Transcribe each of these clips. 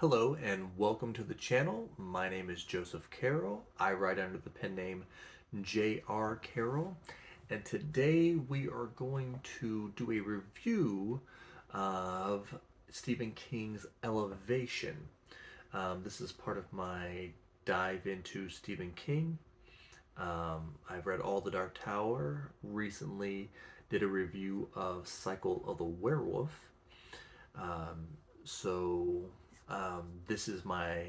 Hello and welcome to the channel. My name is Joseph Carroll. I write under the pen name J.R. Carroll. And today we are going to do a review of Stephen King's Elevation. This is part of my dive into Stephen King. I've read All the Dark Tower, recently did a review of Cycle of the Werewolf. Um, so this is my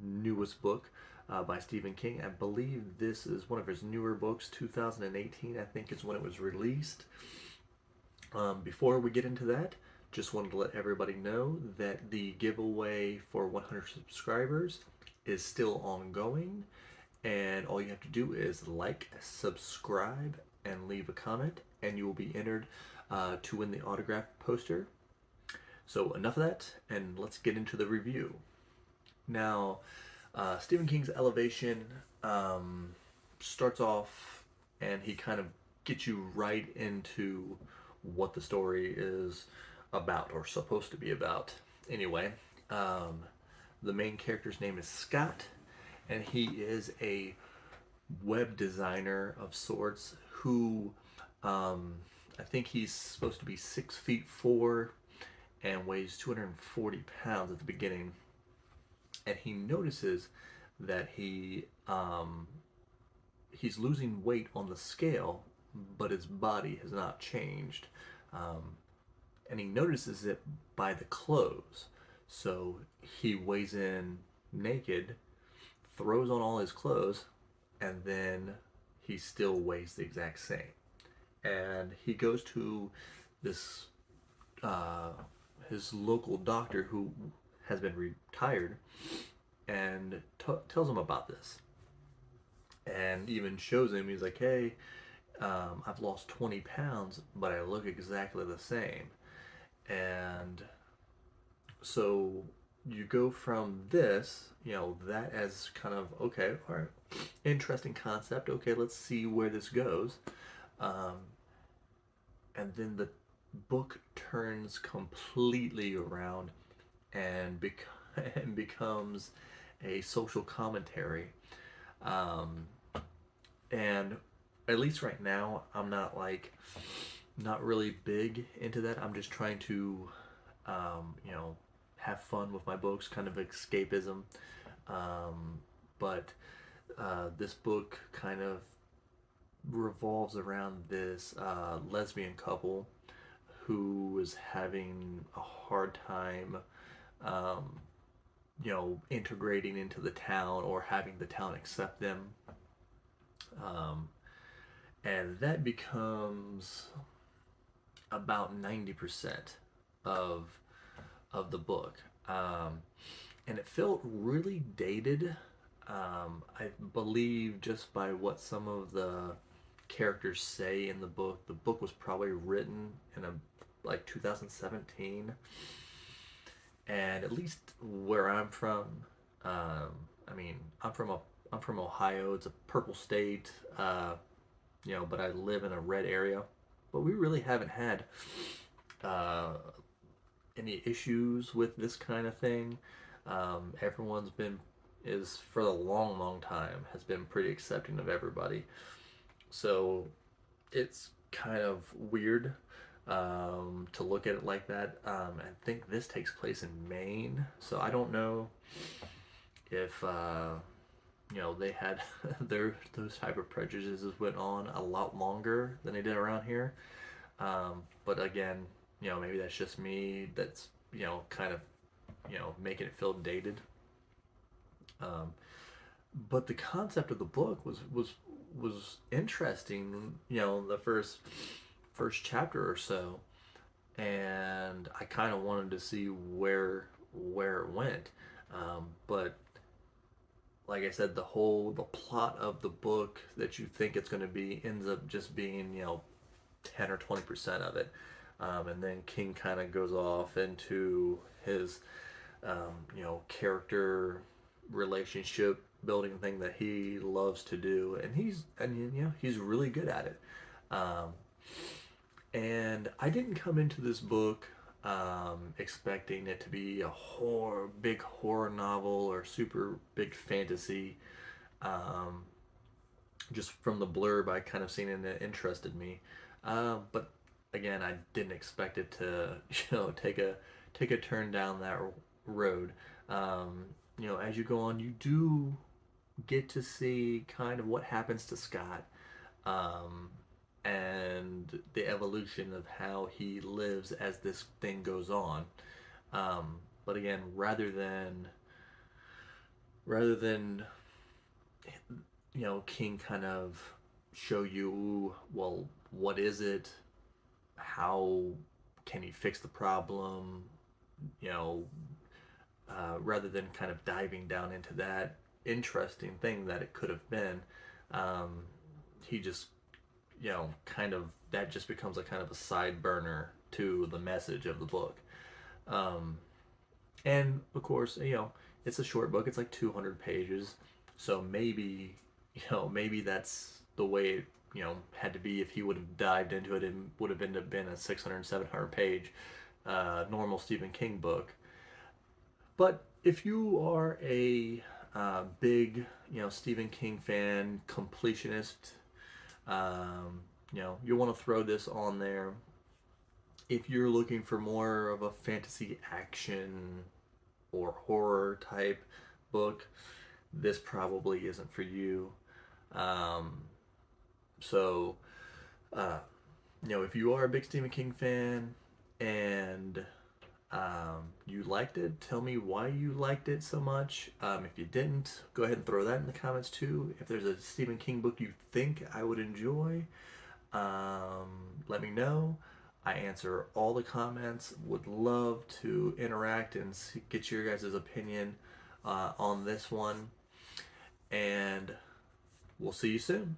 newest book by Stephen King. I believe this is one of his newer books, 2018, I think is when it was released. Before we get into that, just wanted to let everybody know that the giveaway for 100 subscribers is still ongoing, and all you have to do is like, subscribe, and leave a comment, and you will be entered to win the autograph poster. So enough of that, and let's get into the review. Now, Stephen King's Elevation starts off, and he kind of gets you right into what the story is about, or supposed to be about. Anyway, the main character's name is Scott, and he is a web designer of sorts who I think he's supposed to be 6'4" and weighs 240 pounds at the beginning. And he notices that he's losing weight on the scale, but his body has not changed. And he notices it by the clothes. So he weighs in naked, throws on all his clothes, and then he still weighs the exact same. And he goes to this his local doctor who has been retired, and tells him about this, and even shows him. He's like, "Hey, I've lost 20 pounds, but I look exactly the same." And so you go from this, that as kind of, okay, all right, interesting concept. Okay, let's see where this goes. Um, and then the book turns completely around and, and becomes a social commentary. Um, and at least right now, I'm not really big into that. I'm just trying to, have fun with my books, kind of escapism. But this book kind of revolves around this lesbian couple who is having a hard time, um, integrating into the town or having the town accept them. Um, and that becomes about 90% of of the book. And it felt really dated. I believe just by what some of the characters say in the book. The book was probably written in 2017, and at least where I'm from, I mean, I'm from Ohio. It's a purple state, but I live in a red area. But we really haven't had uh, any issues with this kind of thing. Everyone's been is for a long, long time has been pretty accepting of everybody. So it's kind of weird to look at it like that. I think this takes place in Maine, so I don't know if they had those type of prejudices went on a lot longer than they did around here. But again, maybe that's just me. That's kind of making it feel dated. Um, but the concept of the book was interesting. The first chapter or so, and I kind of wanted to see where it went. But like I said, the plot of the book that you think it's going to be ends up just being 10 or 20% of it, and then King kind of goes off into his character relationship building thing that he loves to do, and he's really good at it. Um, and I didn't come into this book expecting it to be a big horror novel or super big fantasy. Um, just from the blurb, I kind of seen it and it interested me. But again, I didn't expect it to, take a turn down that road. Um, as you go on, you do get to see kind of what happens to Scott, um, and the evolution of how he lives as this thing goes on. But again, rather than King kind of show you, well, what is it? How can he fix the problem? You know, rather than kind of diving down into that interesting thing that it could have been, um, he just, kind of that just becomes a kind of a side burner to the message of the book. Um, and of course, it's a short book. It's like 200 pages, so maybe that's the way it, had to be. If he would have dived into it, it would have ended up being a 600, 700 page normal Stephen King book. But if you are a big, Stephen King fan, completionist, you want to throw this on there. If you're looking for more of a fantasy action or horror type book, this probably isn't for you. Um, so, uh, if you are a big Stephen King fan and you liked it, tell me why you liked it so much. If you didn't, go ahead and throw that in the comments too. If there's a Stephen King book you think I would enjoy, let me know. I answer all the comments. Would love to interact and get your guys' opinion on this one. And we'll see you soon.